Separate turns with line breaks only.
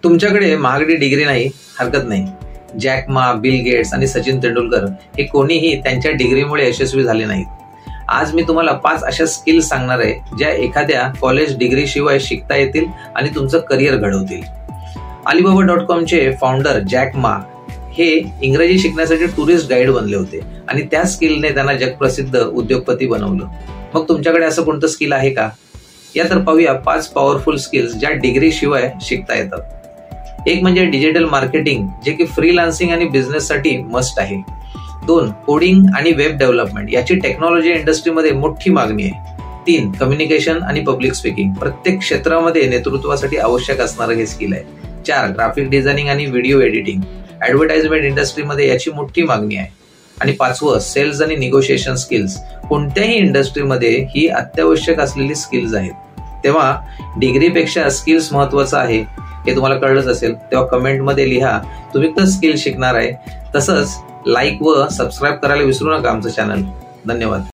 तुमच्याकडे महागडी डिग्री नाही, हरकत नाही. जॅक मा, बिल गेट्स आणि सचिन तेंडुलकर हे कोणीही त्यांच्या डिग्रीमुळे यशस्वी झाले नाहीत. आज मी तुम्हाला 5 अशा स्किल्स सांगणार आहे ज्या एखाद्या कॉलेज डिग्री शिवाय शिकता येतील आणि तुमचं करिअर घडवतील. Alibaba.com चे फाउंडर जॅक मा हे इंग्रजी शिकण्यासाठी टुरिस्ट गाईड बनले होते आणि त्या स्किलने त्यांना जगप्रसिद्ध उद्योगपती बनवलं. मग तुमच्याकडे असं कोणतं स्किल आहे का? या तर पाहूया 5 पॉवरफुल स्किल्स ज्या डिग्री शिवाय शिकता येतात. एक म्हणजे डिजिटल मार्केटिंग, जे की फ्रीलान्सिंग आणि बिझनेस साठी मस्ट आहे. 2 कोडिंग आणि वेब डेव्हलपमेंट, याची टेक्नॉलॉजी इंडस्ट्रीमध्ये मोठी मागणी आहे. 3 कम्युनिकेशन आणि पब्लिक स्पीकिंग, प्रत्येक क्षेत्रामध्ये नेतृत्वासाठी आवश्यक असणारं हे स्किल आहे. 4 ग्राफिक डिझायनिंग आणि व्हिडिओ एडिटिंग, ऍडव्हर्टाइजमेंट इंडस्ट्रीमध्ये याची मोठी मागणी आहे. आणि 5वं सेल्स आणि निगोशिएशन स्किल्स, कोणत्याही इंडस्ट्रीमध्ये ही अत्यावश्यक असलेली स्किल्स आहेत. तेव्हा डिग्रीपेक्षा स्किल्स महत्वाचं आहे हे तुम्हाला कळलंच असेल. तेव्हा कमेंटमध्ये लिहा तुम्ही कसं स्किल शिकणार आहे. तसंच लाईक व सबस्क्राईब करायला विसरू नका आमचं चॅनल. धन्यवाद.